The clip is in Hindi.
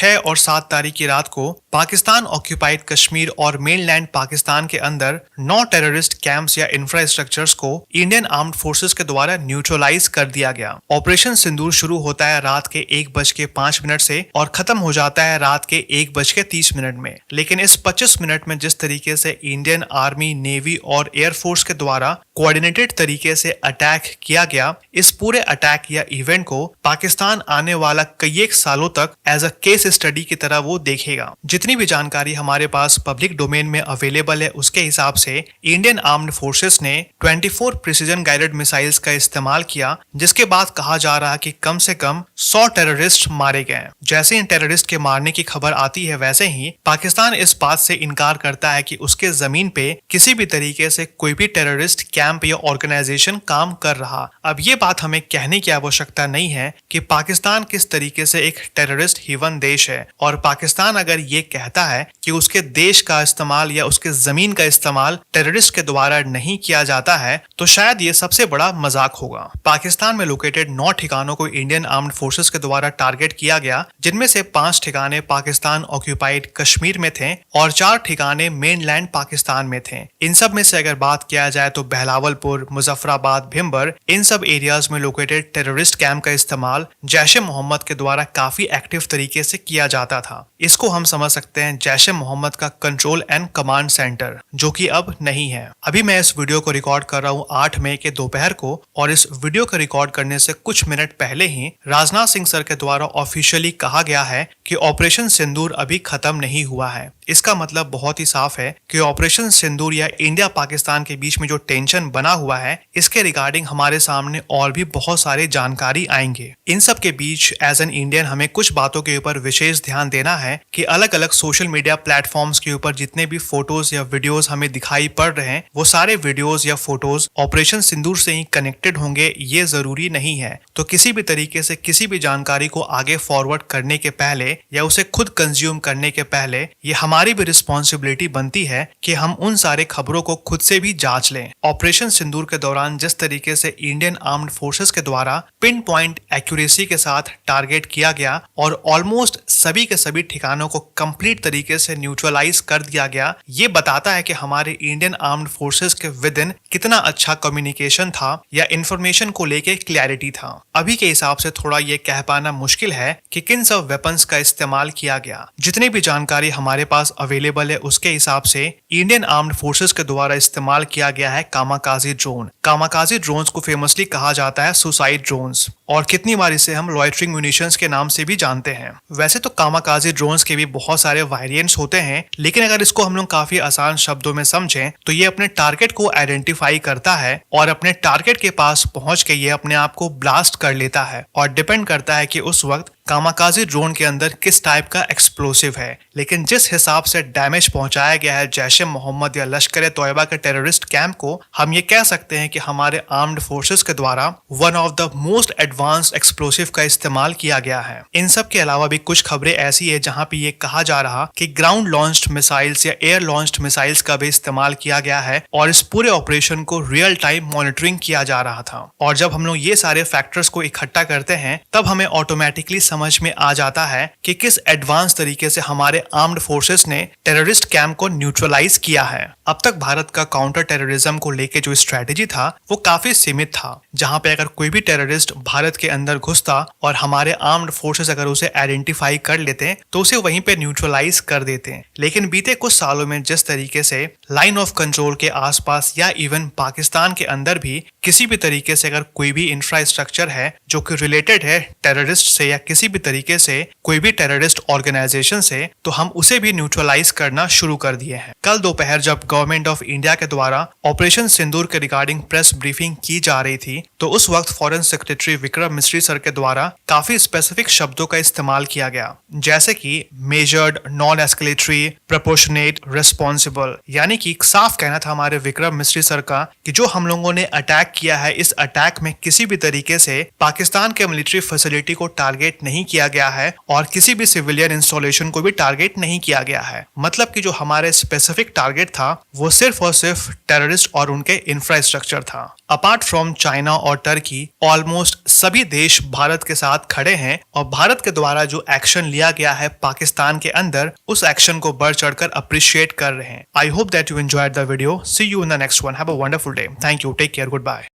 6 और 7 तारीख की रात को पाकिस्तान ऑक्यूपाइड कश्मीर और मेनलैंड पाकिस्तान के अंदर 9 टेररिस्ट कैंप्स या इंफ्रास्ट्रक्चर्स को इंडियन आर्म्ड फोर्सेस के द्वारा न्यूट्रलाइज कर दिया गया। ऑपरेशन सिंदूर शुरू होता है रात के 1:05 से और खत्म हो जाता है रात के 1:30 में। लेकिन इस 25 मिनट में जिस तरीके से इंडियन आर्मी, नेवी और एयरफोर्स के द्वारा कोऑर्डिनेटेड तरीके से अटैक किया गया, इस पूरे अटैक या इवेंट को पाकिस्तान आने वाला कई एक सालों तक एज अ केस स्टडी की तरह वो देखेगा। जितनी भी जानकारी हमारे पास पब्लिक डोमेन में अवेलेबल है उसके हिसाब से इंडियन आर्म्ड फोर्सेस ने 24 प्रिसीजन गाइडेड मिसाइल्स का इस्तेमाल किया, जिसके बाद कहा जा रहा है कि कम से कम 100 टेररिस्ट मारे गए। जैसे इन टेररिस्ट के मारने की खबर आती है वैसे ही पाकिस्तान इस बात से इनकार करता है कि उसके जमीन पे किसी भी तरीके से कोई भी टेररिस्ट कैंप या ऑर्गेनाइजेशन काम कर रहा। अब ये बात हमें कहने की आवश्यकता नहीं है कि पाकिस्तान किस तरीके से एक टेररिस्ट हिवन देश है, और पाकिस्तान अगर ये कहता है कि उसके देश का इस्तेमाल या उसके जमीन का इस्तेमाल टेररिस्ट के द्वारा नहीं किया जाता है तो शायद ये सबसे बड़ा मजाक होगा। पाकिस्तान में लोकेटेड 9 ठिकानों को इंडियन आर्म्ड फोर्सेस के द्वारा टारगेट किया गया, जिनमें से 5 ठिकाने पाकिस्तान ऑक्यूपाइड कश्मीर में थे और 4 ठिकाने मेनलैंड पाकिस्तान में थे। इन सब में से अगर बात किया जाए तो बहलावलपुर, मुजफ्फराबाद, भिम्बर, इन सब एरियाज में लोकेटेड टेररिस्ट कैंप का इस्तेमाल जैश ए मोहम्मद के द्वारा काफी एक्टिव तरीके से किया जाता था। इसको हम समझ सकते हैं जैश ए मोहम्मद का कंट्रोल एंड कमांड सेंटर, जो कि अब नहीं है। अभी मैं इस वीडियो को रिकॉर्ड कर रहा हूँ 8 मई के दोपहर को, और इस वीडियो को रिकॉर्ड करने से कुछ मिनट पहले ही राजनाथ सिंह सर के द्वारा ऑफिशियली कहा गया है कि ऑपरेशन सिंदूर अभी खत्म नहीं हुआ है। इसका मतलब बहुत ही साफ है कि ऑपरेशन सिंदूर या इंडिया पाकिस्तान के बीच में जो टेंशन बना हुआ है, इसके रिगार्डिंग हमारे सामने और भी बहुत सारी जानकारी आएंगे। इन सब के बीच एज एन इंडियन हमें कुछ बातों के ऊपर विशेष ध्यान देना है कि अलग अलग सोशल मीडिया प्लेटफॉर्म्स के ऊपर जितने भी फोटोज या वीडियोस हमें दिखाई पड़ रहे हैं, वो सारे वीडियोस या फोटोज ऑपरेशन सिंदूर से ही कनेक्टेड होंगे ये जरूरी नहीं है। तो किसी भी तरीके से किसी भी जानकारी को आगे फॉरवर्ड करने के पहले या उसे खुद कंज्यूम करने के पहले ये हमारी भी रिस्पॉन्सिबिलिटी बनती है कि हम उन सारे खबरों को खुद से भी जांच लें। ऑपरेशन सिंदूर के दौरान जिस तरीके से इंडियन आर्म्ड फोर्सेस के द्वारा पिन पॉइंट एक्यूरेसी के साथ टारगेट किया गया और ऑलमोस्ट सभी के सभी ठिकानों को कंप्लीट तरीके से न्यूट्रलाइज कर दिया गया, ये बताता है कि हमारे इंडियन आर्म्ड फोर्सेस के विद इन कितना अच्छा कम्युनिकेशन था या इंफॉर्मेशन को लेके क्लैरिटी था। अभी के हिसाब से थोड़ा ये कह पाना मुश्किल है कि किन सब वेपन्स का इस्तेमाल किया गया। जितनी भी जानकारी हमारे पास अवेलेबल है उसके हिसाब से इंडियन आर्म्ड फोर्सेस के द्वारा इस्तेमाल किया गया है कामाकाजी ड्रोन। कामाकाजी ड्रोन्स को फेमसली कहा जाता है सुसाइड ड्रोन्स, और कितनी बार इसे हम लॉयटरिंग म्यूनिशंस के नाम से भी जानते हैं। वैसे तो कामाकाजी ड्रोन्स के भी बहुत सारे वेरिएंट्स होते हैं, लेकिन अगर इसको हम लोग काफी आसान शब्दों में समझें तो ये अपने टारगेट को आइडेंटिफाई करता है और अपने टारगेट के पास पहुंच के ये अपने आप को ब्लास्ट कर लेता है, और डिपेंड करता है कि उस वक्त कामाकाजी ड्रोन के अंदर किस टाइप का एक्सप्लोसिव है। लेकिन जिस हिसाब से डैमेज पहुंचाया गया है जैश ए मोहम्मद या लश्कर ए तोयबा के टेररिस्ट कैंप को, हम ये कह सकते हैं कि हमारे आर्म्ड फोर्सेस के द्वारा one of the most advanced explosive का इस्तेमाल किया गया है। इन सब के अलावा भी कुछ खबरें ऐसी है जहां पे ये कहा जा रहा कि ग्राउंड लॉन्च्ड मिसाइल्स या एयर लॉन्च्ड मिसाइल्स का भी इस्तेमाल किया गया है, और इस पूरे ऑपरेशन को रियल टाइम मॉनिटरिंग किया जा रहा था। और जब हम लोग ये सारे फैक्टर्स को इकट्ठा करते हैं तब हमें ऑटोमेटिकली समझ में आ जाता है कि किस एडवांस तरीके से हमारे आर्म्ड फोर्सेस ने टेररिस्ट कैंप को न्यूट्रलाइज किया है। अब तक भारत का काउंटर टेररिज्म को लेके जो स्ट्रेटेजी था वो काफी सीमित था, जहां पे अगर कोई भी टेररिस्ट भारत के अंदर घुसता और हमारे आर्म्ड फोर्सेस अगर उसे आइडेंटिफाई कर लेते तो उसे वहीं पे न्यूट्रलाइज कर देते। लेकिन बीते कुछ सालों में जिस तरीके से लाइन ऑफ कंट्रोल के आसपास या इवन पाकिस्तान के अंदर भी किसी भी तरीके से अगर कोई भी इंफ्रास्ट्रक्चर है जो कि रिलेटेड है टेररिस्ट से या किसी भी तरीके से कोई भी टेररिस्ट ऑर्गेनाइजेशन से, तो हम उसे भी न्यूट्रलाइज करना शुरू कर दिए हैं। कल दोपहर जब गवर्नमेंट ऑफ इंडिया के द्वारा ऑपरेशन सिंदूर के रिगार्डिंग प्रेस ब्रीफिंग की जा रही थी तो उस वक्त foreign secretary Vikram Misri sir के द्वारा काफी स्पेसिफिक शब्दों का इस्तेमाल किया गया, जैसे कि measured, non escalatory, proportionate, responsible. यानी कि साफ कहना था हमारे विक्रम मिस्री सर का कि जो हम लोगों ने अटैक किया है, इस अटैक में किसी भी तरीके से पाकिस्तान के मिलिट्री फैसिलिटी को टारगेट नहीं नहीं किया गया है और किसी भी सिविलियन इंस्टॉलेशन को भी टारगेट नहीं किया गया है। मतलब कि जो हमारे स्पेसिफिक टारगेट था वो सिर्फ और सिर्फ टेररिस्ट और उनके इंफ्रास्ट्रक्चर था। अपार्ट फ्रॉम चाइना और टर्की, ऑलमोस्ट सभी देश भारत के साथ खड़े हैं और भारत के द्वारा जो एक्शन लिया गया है पाकिस्तान के अंदर, उस एक्शन को बढ़ चढ़कर अप्रिशिएट कर रहे हैं। I hope that you enjoyed the video. See you in the next one. Have a wonderful day. Thank you. Take care. Good bye.